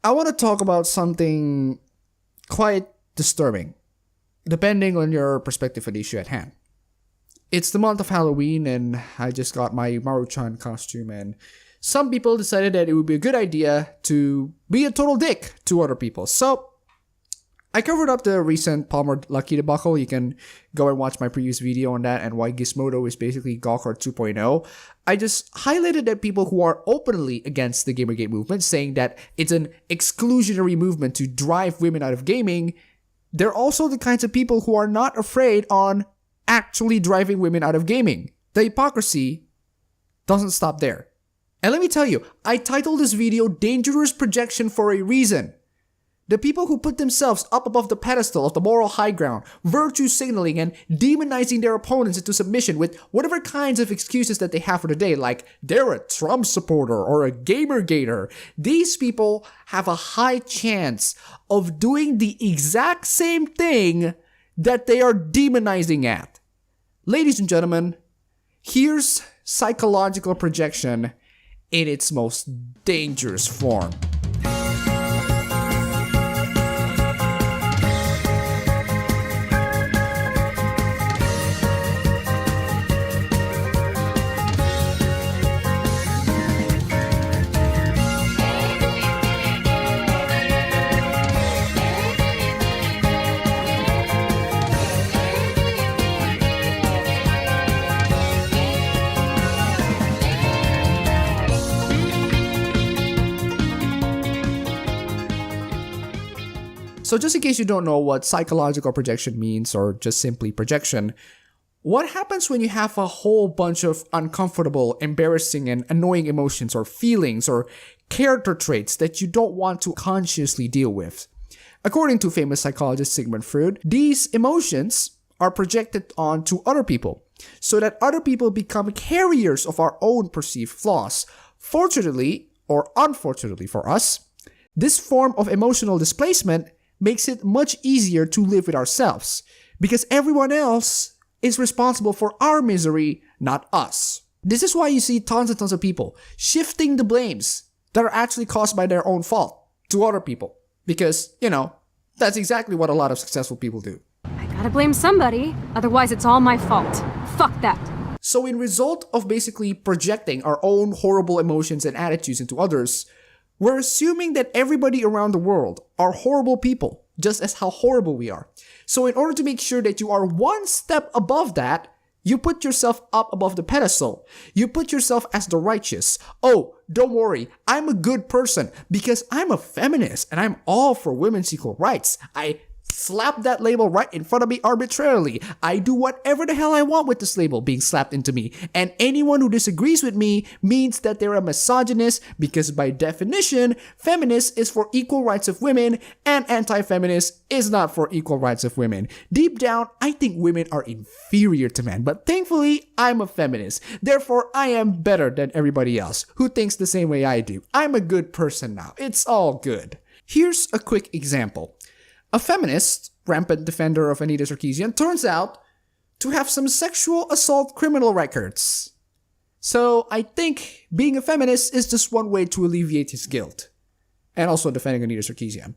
I want to talk about something quite disturbing, depending on your perspective of the issue at hand. It's the month of Halloween, and I just got my Maruchan costume, and some people decided that it would be a good idea to be a total dick to other people. So, I covered up the recent Palmer Lucky debacle. You can go and watch my previous video on that and why Gizmodo is basically Gawker 2.0. I just highlighted that people who are openly against the Gamergate movement, saying that it's an exclusionary movement to drive women out of gaming, they're also the kinds of people who are not afraid on actually driving women out of gaming. The hypocrisy doesn't stop there. And let me tell you, I titled this video Dangerous Projection for a reason. The people who put themselves up above the pedestal of the moral high ground, virtue signaling and demonizing their opponents into submission with whatever kinds of excuses that they have for the day, like they're a Trump supporter or a Gamergater. These people have a high chance of doing the exact same thing that they are demonizing at. Ladies and gentlemen, here's psychological projection in its most dangerous form. So just in case you don't know what psychological projection means, or just simply projection, what happens when you have a whole bunch of uncomfortable, embarrassing, and annoying emotions or feelings or character traits that you don't want to consciously deal with? According to famous psychologist Sigmund Freud, these emotions are projected onto other people so that other people become carriers of our own perceived flaws. Fortunately, or unfortunately for us, this form of emotional displacement makes it much easier to live with ourselves, because everyone else is responsible for our misery, not us. This is why you see tons and tons of people shifting the blames that are actually caused by their own fault to other people. Because, that's exactly what a lot of successful people do. I gotta blame somebody, otherwise it's all my fault. Fuck that. So in result of basically projecting our own horrible emotions and attitudes into others, we're assuming that everybody around the world are horrible people, just as how horrible we are. So in order to make sure that you are one step above that, you put yourself up above the pedestal. You put yourself as the righteous. Oh, don't worry, I'm a good person because I'm a feminist and I'm all for women's equal rights. I slap that label right in front of me arbitrarily. I do whatever the hell I want with this label being slapped into me. And anyone who disagrees with me means that they're a misogynist, because by definition, feminist is for equal rights of women and anti-feminist is not for equal rights of women. Deep down, I think women are inferior to men, but thankfully, I'm a feminist. Therefore, I am better than everybody else who thinks the same way I do. I'm a good person now. It's all good. Here's a quick example. A feminist, rampant defender of Anita Sarkeesian, turns out to have some sexual assault criminal records. So I think being a feminist is just one way to alleviate his guilt. And also defending Anita Sarkeesian.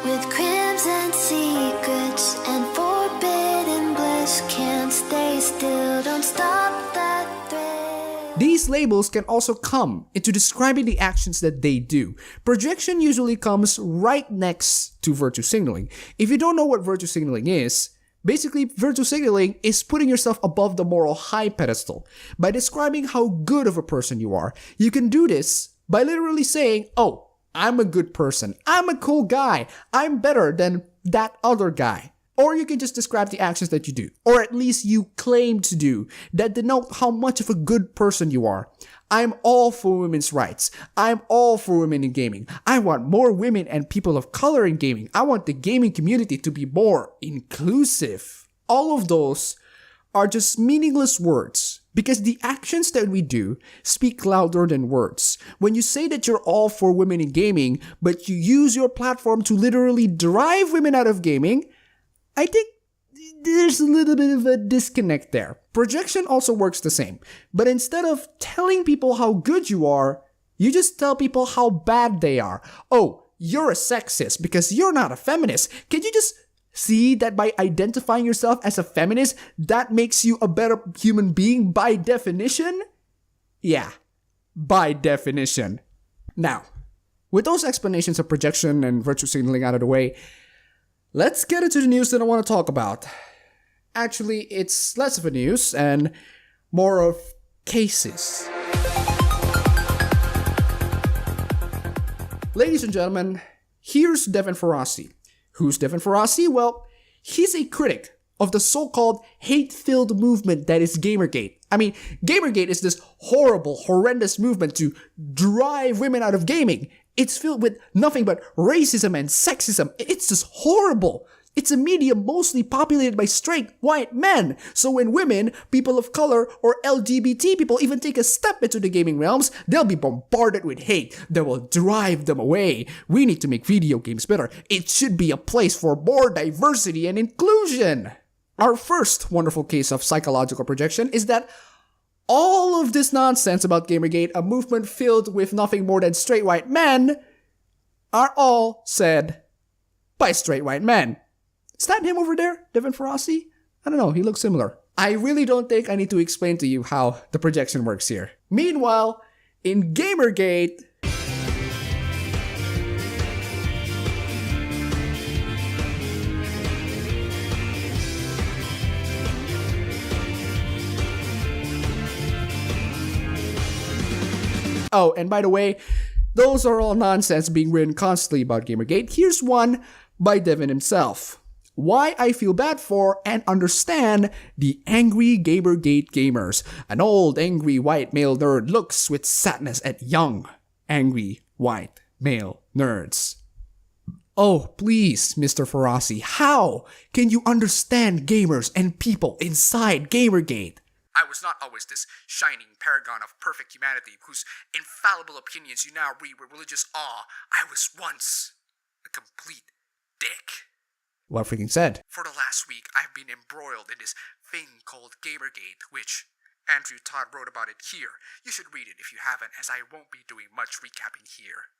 With crimson secrets and forbidden bliss, can't stay still, don't stop that thread. These labels can also come into describing the actions that they do. Projection usually comes right next to virtue signaling. If you don't know what virtue signaling is, basically virtue signaling is putting yourself above the moral high pedestal. By describing how good of a person you are, you can do this by literally saying, oh, I'm a good person, I'm a cool guy, I'm better than that other guy. Or you can just describe the actions that you do, or at least you claim to do, that denote how much of a good person you are. I'm all for women's rights. I'm all for women in gaming. I want more women and people of color in gaming. I want the gaming community to be more inclusive. All of those are just meaningless words, because the actions that we do speak louder than words. When you say that you're all for women in gaming, but you use your platform to literally drive women out of gaming, I think there's a little bit of a disconnect there. Projection also works the same, but instead of telling people how good you are, You just tell people how bad they are. Oh, you're a sexist because you're not a feminist. Can you just see that by identifying yourself as a feminist, that makes you a better human being by definition? Yeah, by definition. Now, with those explanations of projection and virtue signaling out of the way, let's get into the news that I want to talk about. Actually, it's less of a news and more of cases. Ladies and gentlemen, here's Devin Faraci. Who's Devin Faraci? Well, he's a critic of the so-called hate-filled movement that is Gamergate. I mean, Gamergate is this horrible, horrendous movement to drive women out of gaming. It's filled with nothing but racism and sexism. It's just horrible. It's a medium mostly populated by straight, white men. So when women, people of color, or LGBT people even take a step into the gaming realms, they'll be bombarded with hate that will drive them away. We need to make video games better. It should be a place for more diversity and inclusion. Our first wonderful case of psychological projection is that all of this nonsense about Gamergate, a movement filled with nothing more than straight white men, are all said by straight white men. Is that him over there, Devin Faraci? I don't know, he looks similar. I really don't think I need to explain to you how the projection works here. Meanwhile, in Gamergate, oh, and by the way, those are all nonsense being written constantly about Gamergate. Here's one by Devin himself. Why I feel bad for and understand the angry Gamergate gamers. An old angry white male nerd looks with sadness at young angry white male nerds. Oh, please, Mr. Faraci, how can you understand gamers and people inside Gamergate? I was not always this shining paragon of perfect humanity whose infallible opinions you now read with religious awe. I was once a complete dick. Well freaking said. For the last week, I've been embroiled in this thing called Gamergate, which Andrew Todd wrote about it here. You should read it if you haven't, as I won't be doing much recapping here.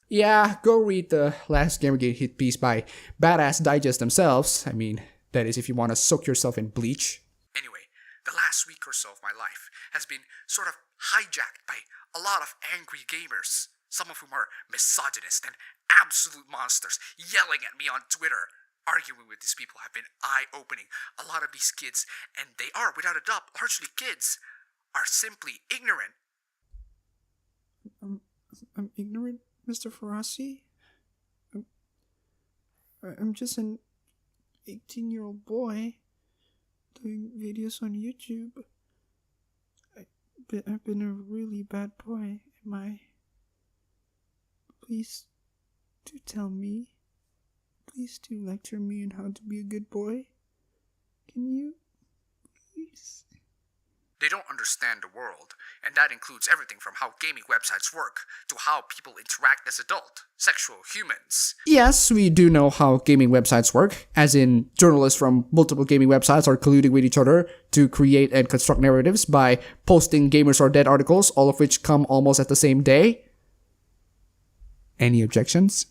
Yeah, go read the last Gamergate hit piece by Badass Digest themselves. I mean, that is if you want to soak yourself in bleach. Anyway, the last week or so of my life has been sort of hijacked by a lot of angry gamers, some of whom are misogynist and absolute monsters, yelling at me on Twitter. Arguing with these people have been eye-opening. A lot of these kids, and they are, without a doubt, largely kids, are simply ignorant. I'm ignorant, Mr. Faraci? I'm just an 18-year-old boy doing videos on YouTube. I've been a really bad boy, am I? Please do tell me. Please do lecture me on how to be a good boy. Can you? Please? They don't understand the world, and that includes everything from how gaming websites work to how people interact as adult, sexual humans. Yes, we do know how gaming websites work, as in journalists from multiple gaming websites are colluding with each other to create and construct narratives by posting gamers are dead articles, all of which come almost at the same day. Any objections?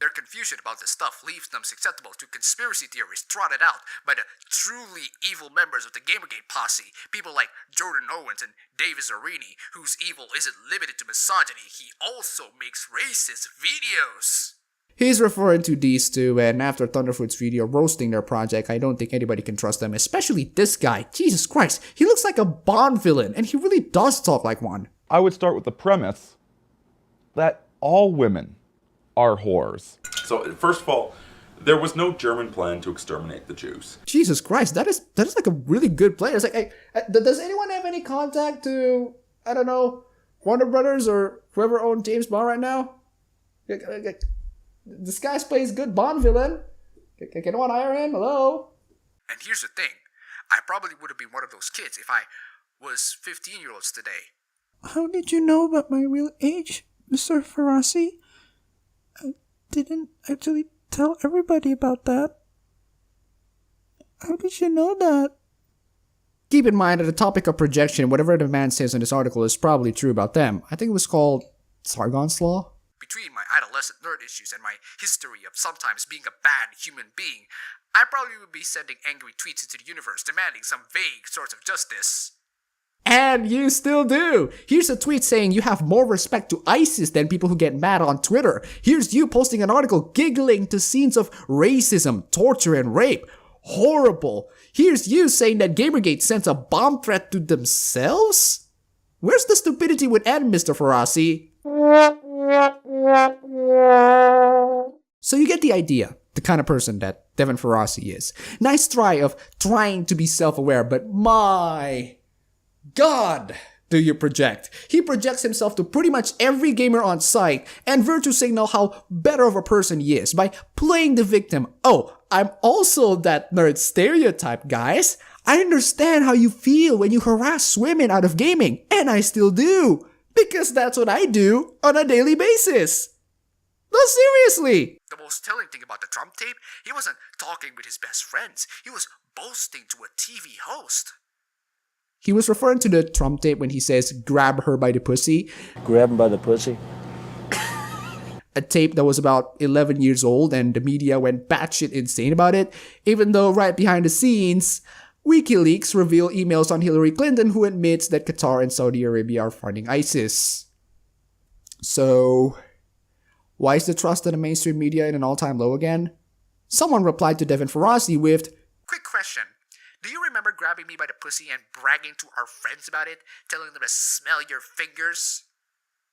Their confusion about this stuff leaves them susceptible to conspiracy theories trotted out by the truly evil members of the Gamergate posse, people like Jordan Owens and Davis Arini, whose evil isn't limited to misogyny, he also makes racist videos. He's referring to these two, and after Thunderfoot's video roasting their project, I don't think anybody can trust them, especially this guy. Jesus Christ, he looks like a Bond villain, and he really does talk like one. I would start with the premise that all women are whores. So, first of all, there was no German plan to exterminate the Jews. Jesus Christ, that is like a really good plan. It's like, does anyone have any contact to, I don't know, Warner Brothers or whoever owns James Bond right now? This guy plays good Bond villain. Can anyone hire him? Hello? And here's the thing. I probably would have been one of those kids if I was 15-year-olds today. How did you know about my real age, Mr. Faraci? I didn't actually tell everybody about that. How did you know that? Keep in mind that the topic of projection, whatever the man says in this article, is probably true about them. I think it was called Sargon's Law? Between my adolescent nerd issues and my history of sometimes being a bad human being, I probably would be sending angry tweets into the universe demanding some vague sort of justice. And you still do! Here's a tweet saying you have more respect to ISIS than people who get mad on Twitter. Here's you posting an article giggling to scenes of racism, torture, and rape. Horrible. Here's you saying that Gamergate sends a bomb threat to themselves? Where's the stupidity would end, Mr. Faraci? So you get the idea, the kind of person that Devin Faraci is. Nice try of trying to be self-aware, but my God, do you project? He projects himself to pretty much every gamer on site and virtue signal how better of a person he is by playing the victim. Oh, I'm also that nerd stereotype, guys. I understand how you feel when you harass women out of gaming, and I still do. Because that's what I do on a daily basis. No, seriously. The most telling thing about the Trump tape, he wasn't talking with his best friends. He was boasting to a TV host. He was referring to the Trump tape when he says, grab her by the pussy. Grab him by the pussy. A tape that was about 11 years old and the media went batshit insane about it, even though right behind the scenes, WikiLeaks reveal emails on Hillary Clinton who admits that Qatar and Saudi Arabia are funding ISIS. So, why is the trust in the mainstream media in an all-time low again? Someone replied to Devin Faraci with, Quick question. Do you remember grabbing me by the pussy and bragging to our friends about it, telling them to smell your fingers?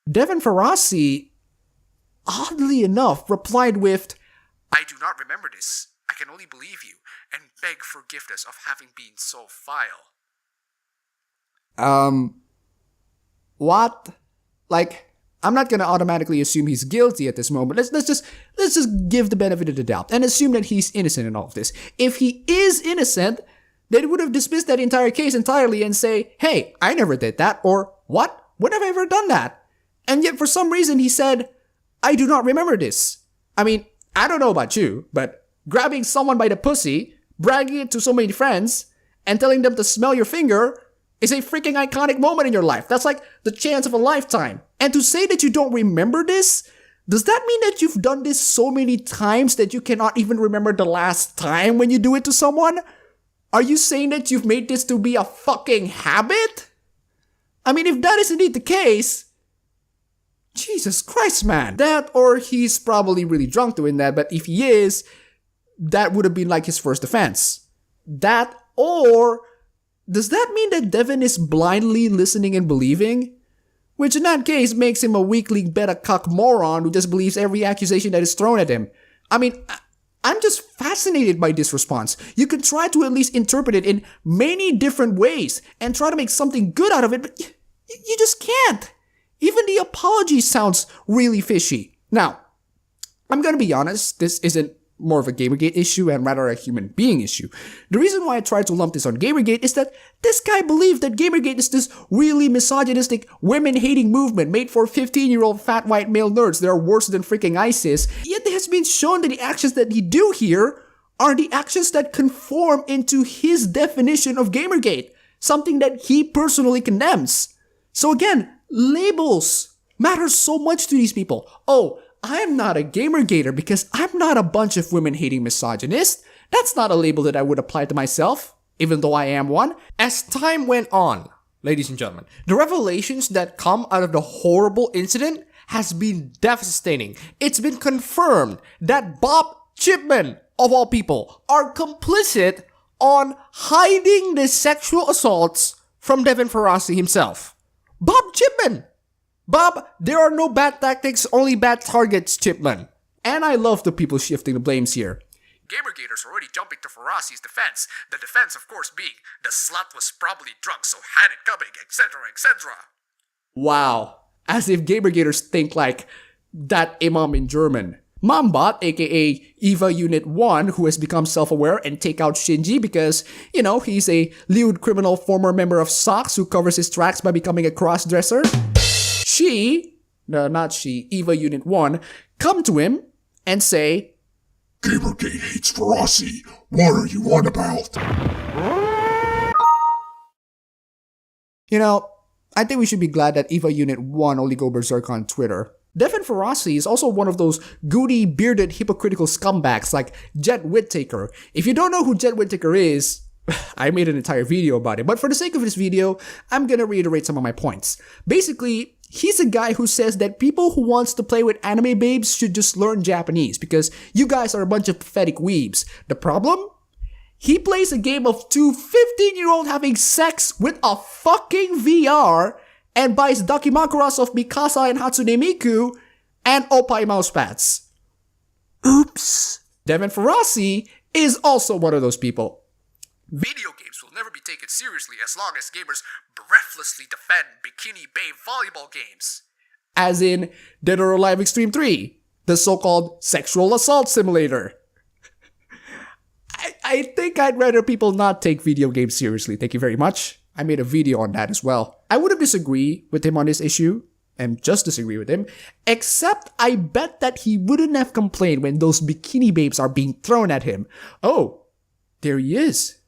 Devin Faraci, oddly enough, replied with, I do not remember this. I can only believe you and beg forgiveness of having been so vile. What? Like, I'm not gonna automatically assume he's guilty at this moment. Let's just give the benefit of the doubt and assume that he's innocent in all of this. If he is innocent, they would have dismissed that entire case entirely and say, hey, I never did that, or what? When have I ever done that? And yet for some reason he said, I do not remember this. I mean, I don't know about you, but grabbing someone by the pussy, bragging it to so many friends, and telling them to smell your finger is a freaking iconic moment in your life. That's like the chance of a lifetime. And to say that you don't remember this, does that mean that you've done this so many times that you cannot even remember the last time when you do it to someone? Are you saying that you've made this to be a fucking habit? I mean, if that is indeed the case, Jesus Christ, man. That or he's probably really drunk doing that, but if he is, that would have been like his first offense. That or does that mean that Devin is blindly listening and believing? Which in that case makes him a weak league beta cuck moron who just believes every accusation that is thrown at him. I mean, I'm just fascinated by this response. You can try to at least interpret it in many different ways and try to make something good out of it, but you just can't. Even the apology sounds really fishy. Now, I'm gonna be honest, this isn't more of a Gamergate issue and rather a human being issue. The reason why I tried to lump this on Gamergate is that this guy believed that Gamergate is this really misogynistic, women-hating movement made for 15-year-old fat white male nerds that are worse than freaking ISIS, yet it has been shown that the actions that he do here are the actions that conform into his definition of Gamergate, something that he personally condemns. So again, labels matter so much to these people. Oh, I'm not a Gamergater because I'm not a bunch of women-hating misogynists. That's not a label that I would apply to myself, even though I am one. As time went on, ladies and gentlemen, the revelations that come out of the horrible incident has been devastating. It's been confirmed that Bob Chipman, of all people, are complicit on hiding the sexual assaults from Devin Faraci himself. Bob Chipman! Bob, there are no bad tactics, only bad targets, Chipman. And I love the people shifting the blames here. Gamergaters already jumping to Faraci's defense. The defense, of course, being the slut was probably drunk, so had it coming, etc., etc. Wow. As if Gamergaters think like that imam in German. Mambot, aka Eva Unit 1, who has become self-aware and take out Shinji because, you know, he's a lewd criminal former member of SOX who covers his tracks by becoming a cross-dresser. Eva Unit 1, come to him and say, Gamergate hates Faraci. What are you on about? You know, I think we should be glad that EVA Unit 1 only go berserk on Twitter. Devin Faraci is also one of those goody, bearded, hypocritical scumbags like Jet Whittaker. If you don't know who Jet Whittaker is, I made an entire video about it, but for the sake of this video, I'm gonna reiterate some of my points. Basically, he's a guy who says that people who wants to play with anime babes should just learn Japanese because you guys are a bunch of pathetic weebs. The problem? He plays a game of two 15-year-old having sex with a fucking VR and buys Dakimakuras of Mikasa and Hatsune Miku and Oppai mousepads. Oops. Devin Faraci is also one of those people. Video games will never be taken seriously as long as gamers breathlessly defend Bikini Babe volleyball games. As in Dead or Alive Extreme 3, the so-called sexual assault simulator. I think I'd rather people not take video games seriously, thank you very much. I made a video on that as well. I wouldn't disagree with him on this issue, and just disagree with him, except I bet that he wouldn't have complained when those bikini babes are being thrown at him. Oh, there he is,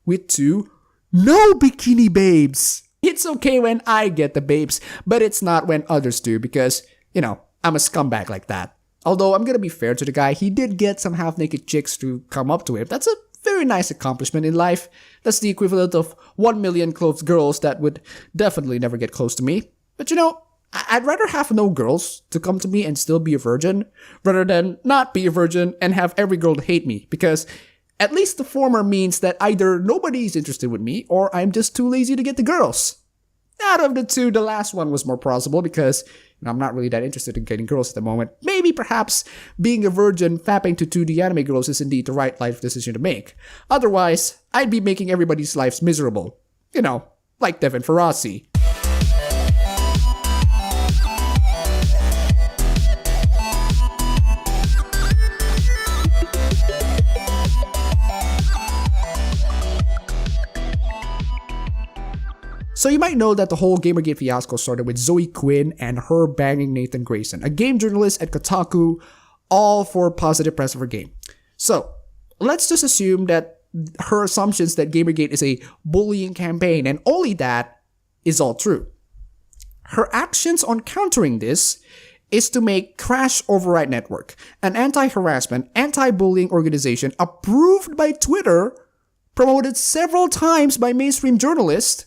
with two no bikini babes. It's okay when I get the babes, but it's not when others do because, you know, I'm a scumbag like that. Although I'm gonna be fair to the guy, he did get some half-naked chicks to come up to him. That's a very nice accomplishment in life. That's the equivalent of 1 million clothed girls that would definitely never get close to me. But you know, I'd rather have no girls to come to me and still be a virgin, rather than not be a virgin and have every girl hate me, because at least the former means that either nobody's interested with me or I'm just too lazy to get the girls. Out of the two, the last one was more plausible because I'm not really that interested in getting girls at the moment. Maybe perhaps being a virgin fapping to 2D anime girls is indeed the right life decision to make. Otherwise, I'd be making everybody's lives miserable. You know, like Devin Faraci. So you might know that the whole Gamergate fiasco started with Zoe Quinn and her banging Nathan Grayson, a game journalist at Kotaku, all for positive press of her game. So let's just assume that her assumptions that Gamergate is a bullying campaign and only that is all true. Her actions on countering this is to make Crash Override Network, an anti-harassment, anti-bullying organization approved by Twitter, promoted several times by mainstream journalists,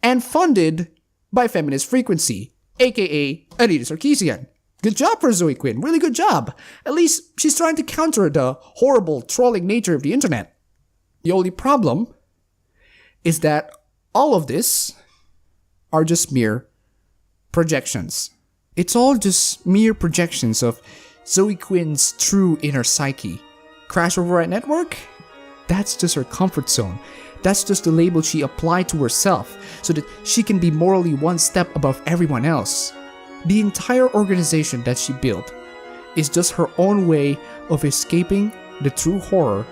and funded by Feminist Frequency, aka Anita Sarkeesian. Good job for Zoe Quinn, really good job. At least she's trying to counter the horrible trolling nature of the internet. The only problem is that all of this are just mere projections. It's all just mere projections of Zoe Quinn's true inner psyche. Crash Override Network? That's just her comfort zone. That's just the label she applied to herself so that she can be morally one step above everyone else. The entire organization that she built is just her own way of escaping the true horror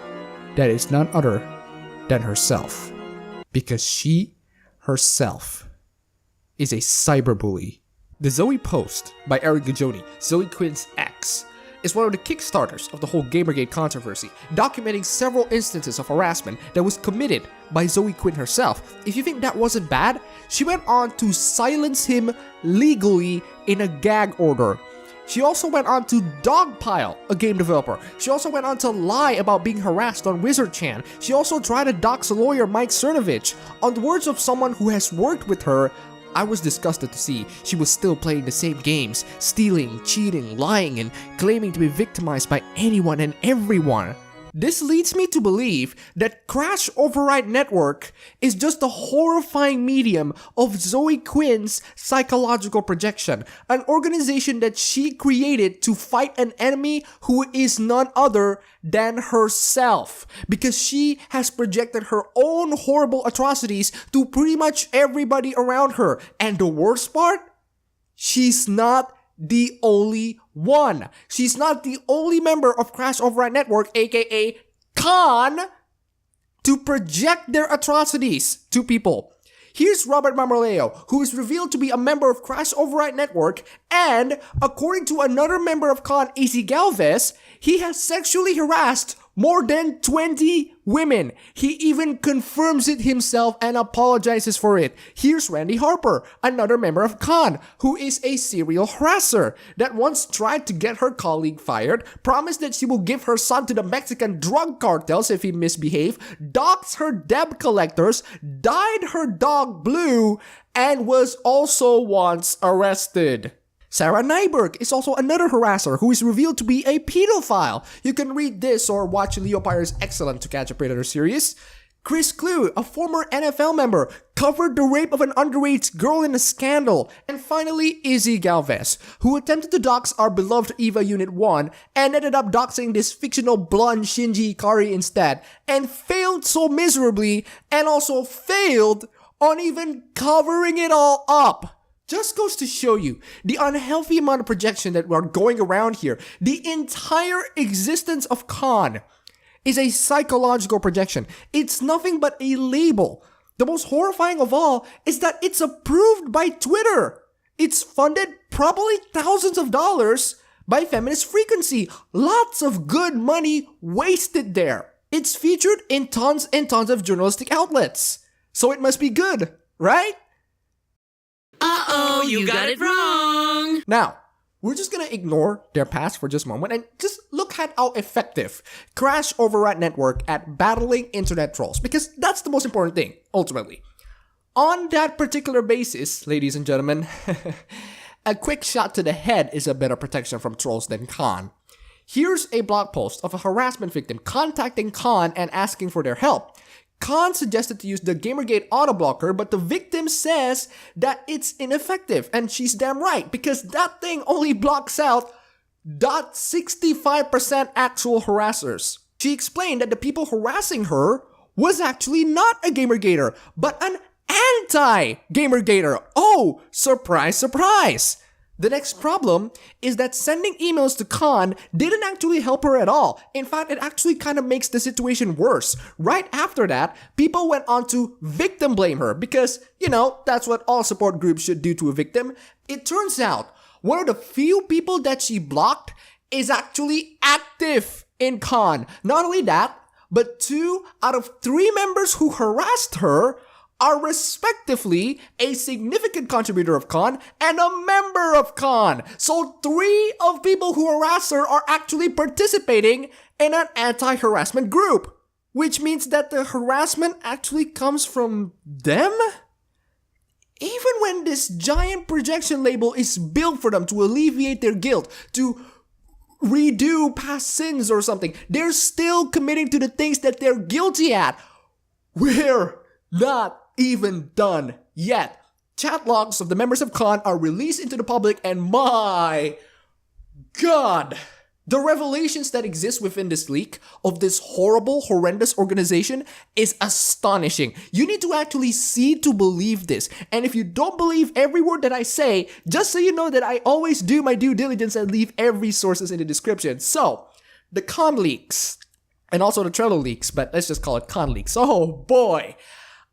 that is none other than herself. Because she herself is a cyberbully. The Zoe post by Eric Gajodi, Zoe Quinn's ex, is one of the kickstarters of the whole Gamergate controversy, documenting several instances of harassment that was committed by Zoe Quinn herself. If you think that wasn't bad, she went on to silence him legally in a gag order. She also went on to dogpile a game developer. She also went on to lie about being harassed on Wizard-chan. She also tried to dox a lawyer, Mike Cernovich. On the words of someone who has worked with her, I was disgusted to see she was still playing the same games, stealing, cheating, lying, and claiming to be victimized by anyone and everyone. This leads me to believe that Crash Override Network is just a horrifying medium of Zoe Quinn's psychological projection, an organization that she created to fight an enemy who is none other than herself, because she has projected her own horrible atrocities to pretty much everybody around her. And the worst part? She's not the only one. She's not the only member of Crash Override Network, aka Khan, to project their atrocities to people. Here's Robert Mamorleo, who is revealed to be a member of Crash Override Network, and according to another member of Khan, AC Galvez, he has sexually harassed More than 20 women. He even confirms it himself and apologizes for it. Here's Randy Harper, another member of Khan, who is a serial harasser that once tried to get her colleague fired, promised that she will give her son to the Mexican drug cartels if he misbehaved, doxed her debt collectors, dyed her dog blue, and was also once arrested. Sarah Nyberg is also another harasser who is revealed to be a pedophile. You can read this or watch Leo Pyre's excellent To Catch a Predator series. Chris Clue, a former NFL member, covered the rape of an underage girl in a scandal. And finally, Izzy Galvez, who attempted to dox our beloved EVA Unit 1 and ended up doxing this fictional blonde Shinji Ikari instead, and failed so miserably, and also failed on even covering it all up. Just goes to show you the unhealthy amount of projection that we're going around here. The entire existence of Khan is a psychological projection. It's nothing but a label. The most horrifying of all is that it's approved by Twitter. It's funded probably thousands of dollars by Feminist Frequency. Lots of good money wasted there. It's featured in tons and tons of journalistic outlets. So it must be good, right? Uh-oh, you got it wrong! Now, we're just gonna ignore their past for just a moment and just look at how effective Crash Override Network at battling internet trolls, because that's the most important thing, ultimately. On that particular basis, ladies and gentlemen, a quick shot to the head is a better protection from trolls than Khan. Here's a blog post of a harassment victim contacting Khan and asking for their help. Khan suggested to use the Gamergate auto-blocker, but the victim says that it's ineffective, and she's damn right, because that thing only blocks out 0.65% actual harassers. She explained that the people harassing her was actually not a Gamergater, but an anti-Gamergater. Oh, surprise, surprise! The next problem is that sending emails to Khan didn't actually help her at all. In fact, it actually kind of makes the situation worse. Right after that, people went on to victim blame her because, that's what all support groups should do to a victim. It turns out, one of the few people that she blocked is actually active in Khan. Not only that, but 2 out of 3 members who harassed her are respectively a significant contributor of Khan and a member of Khan. So 3 of people who harass her are actually participating in an anti-harassment group, which means that the harassment actually comes from them? Even when this giant projection label is built for them to alleviate their guilt, to redo past sins or something, they're still committing to the things that they're guilty at. We're not even done yet. Chat logs of the members of Khan are released into the public, and my God, the revelations that exist within this leak of this horrible, horrendous organization is astonishing. You need to actually see to believe this. And if you don't believe every word that I say, just so you know that I always do my due diligence and leave every sources in the description. So, the Khan leaks, and also the Trello leaks, but let's just call it Khan leaks. Oh boy.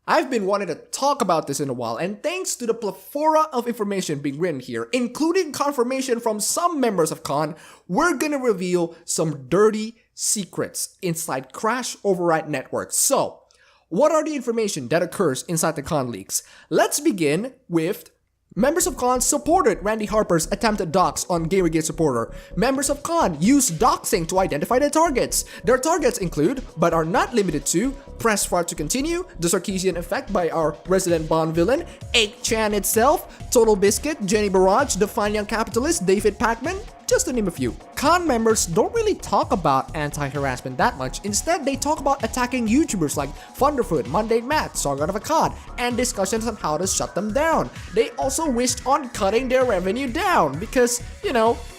I've been wanting to talk about this in a while, and thanks to the plethora of information being written here, including confirmation from some members of Khan, we're gonna reveal some dirty secrets inside Crash Override Network. So, what are the information that occurs inside the Khan leaks? Let's begin with members of Khan supported Randy Harper's attempted dox on Gamergate supporter. Members of Khan used doxing to identify their targets. Their targets include, but are not limited to, Press Fart to Continue, The Sarkeesian Effect by our resident Bond villain, 8chan itself, Total Biscuit, Jenny Barrage, The Fine Young Capitalist, David Pacman, just to name a few. Khan members don't really talk about anti-harassment that much. Instead, they talk about attacking YouTubers like Thunderfoot, Mundane Matt, Sargon of Akkad, and discussions on how to shut them down. They also wished on cutting their revenue down because,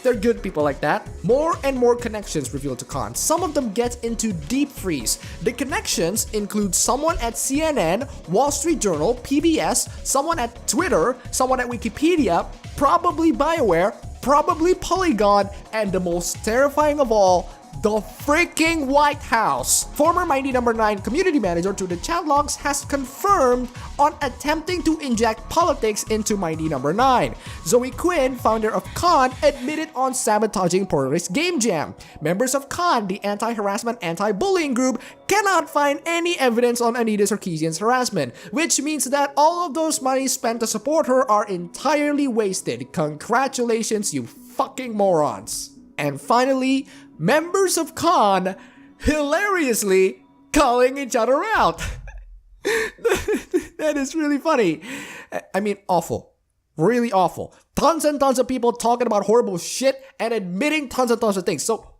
they're good people like that. More and more connections revealed to Khan. Some of them get into deep freeze. The connections include someone at CNN, Wall Street Journal, PBS, someone at Twitter, someone at Wikipedia, probably BioWare, probably Polygon, And the most terrifying of all, the freaking White House. Former Mighty Number 9 community manager to the chat logs has confirmed on attempting to inject politics into Mighty Number 9. Zoe Quinn, founder of Khan, admitted on sabotaging Porter's Game Jam. Members of Khan, the anti-harassment, anti-bullying group, cannot find any evidence on Anita Sarkeesian's harassment, which means that all of those money spent to support her are entirely wasted. Congratulations, you fucking morons. And finally, members of Khan hilariously calling each other out. That is really funny. I mean, awful. Really awful. Tons and tons of people talking about horrible shit and admitting tons and tons of things. So,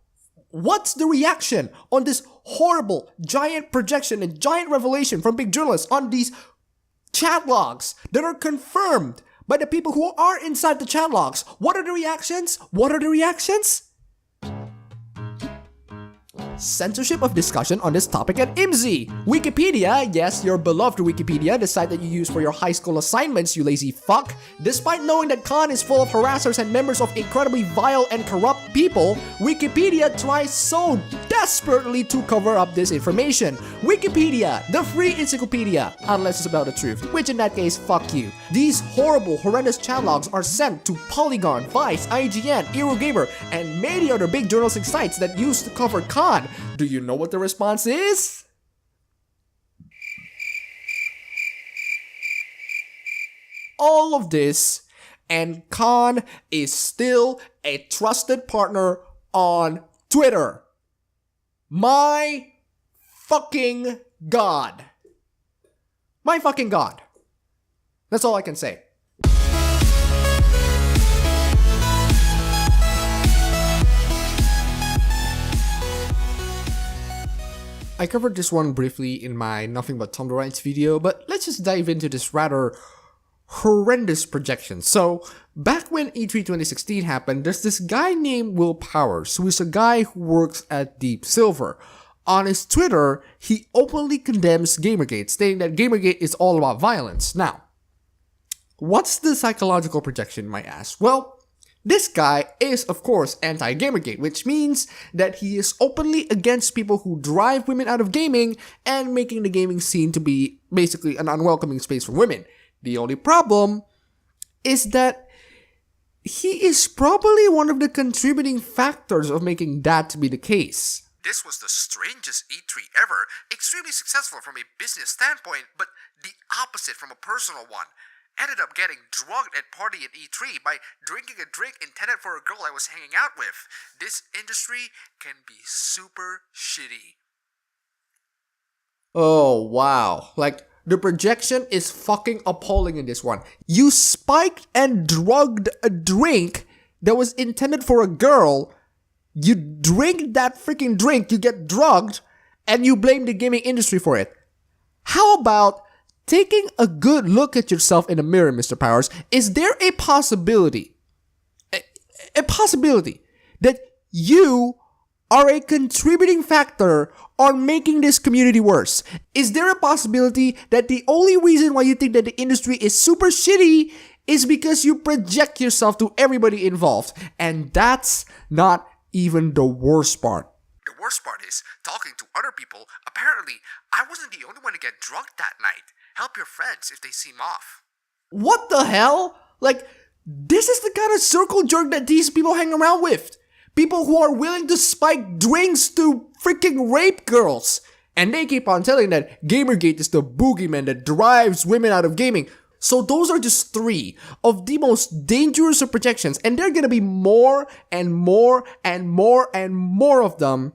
what's the reaction on this horrible, giant projection and giant revelation from big journalists on these chat logs that are confirmed by the people who are inside the chat logs? What are the reactions? What are the reactions? Censorship of discussion on this topic at IMSI. Wikipedia, yes, your beloved Wikipedia, the site that you use for your high school assignments, you lazy fuck. Despite knowing that Khan is full of harassers and members of incredibly vile and corrupt people, Wikipedia tries so desperately to cover up this information. Wikipedia, the free encyclopedia, unless it's about the truth, which in that case, fuck you. These horrible, horrendous chat logs are sent to Polygon, Vice, IGN, Eurogamer, and many other big journalistic sites that used to cover Khan. Do you know what the response is? All of this, and Khan is still a trusted partner on Twitter. My fucking God. My fucking God. That's all I can say. I covered this one briefly in my Nothing But Tumblr Rights video, but let's just dive into this rather horrendous projection. So, back when E3 2016 happened, there's this guy named Will Powers, who is a guy who works at Deep Silver. On his Twitter, he openly condemns Gamergate, stating that Gamergate is all about violence. Now, what's the psychological projection, you might ask? Well, this guy is, of course, anti-Gamergate, which means that he is openly against people who drive women out of gaming and making the gaming scene to be basically an unwelcoming space for women. The only problem is that he is probably one of the contributing factors of making that to be the case. This was the strangest E3 ever, extremely successful from a business standpoint, but the opposite from a personal one. Ended up getting drugged at party at E3 by drinking a drink intended for a girl I was hanging out with. This industry can be super shitty. Oh, wow. Like, the projection is fucking appalling in this one. You spiked and drugged a drink that was intended for a girl. You drink that freaking drink, you get drugged, and you blame the gaming industry for it. How about taking a good look at yourself in the mirror, Mr. Powers? Is there a possibility, a possibility that you are a contributing factor on making this community worse? Is there a possibility that the only reason why you think that the industry is super shitty is because you project yourself to everybody involved? And that's not even the worst part. The worst part is, talking to other people, apparently I wasn't the only one to get drugged that night. Help your friends if they seem off. What the hell? Like, this is the kind of circle jerk that these people hang around with. People who are willing to spike drinks to freaking rape girls. And they keep on telling that Gamergate is the boogeyman that drives women out of gaming. So those are just 3 of the most dangerous of projections. And there are gonna be more and more and more and more of them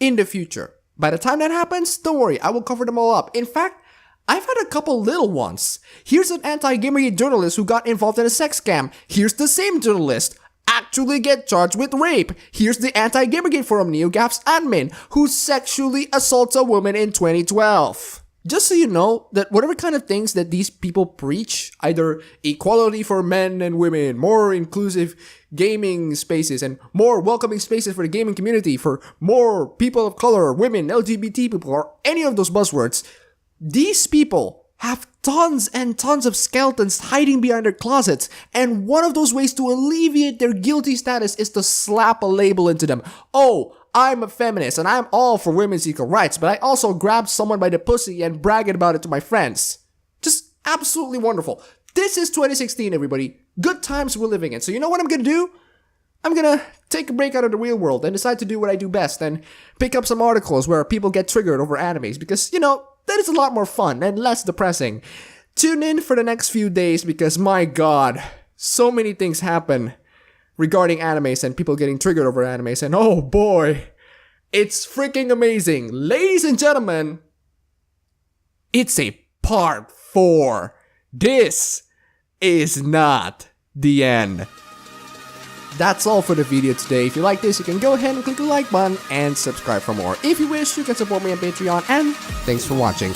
in the future. By the time that happens, don't worry, I will cover them all up. In fact, I've had a couple little ones. Here's an anti-Gamergate journalist who got involved in a sex scam. Here's the same journalist actually get charged with rape. Here's the anti-Gamergate forum NeoGAF's admin who sexually assaults a woman in 2012. Just so you know that whatever kind of things that these people preach, either equality for men and women, more inclusive gaming spaces, and more welcoming spaces for the gaming community, for more people of color, women, LGBT people, or any of those buzzwords, these people have tons and tons of skeletons hiding behind their closets, and one of those ways to alleviate their guilty status is to slap a label into them. Oh, I'm a feminist and I'm all for women's equal rights, but I also grabbed someone by the pussy and bragged about it to my friends. Just absolutely wonderful. This is 2016, everybody. Good times we're living in. So you know what I'm gonna do? I'm gonna take a break out of the real world and decide to do what I do best and pick up some articles where people get triggered over animes because, you know, that is a lot more fun and less depressing. Tune in for the next few days because, my god, so many things happen regarding animes and people getting triggered over animes, and oh boy, it's freaking amazing. Ladies and gentlemen, it's a part 4. This is not the end. That's all for the video today. If you like this, you can go ahead and click the like button and subscribe for more. If you wish, you can support me on Patreon, and thanks for watching.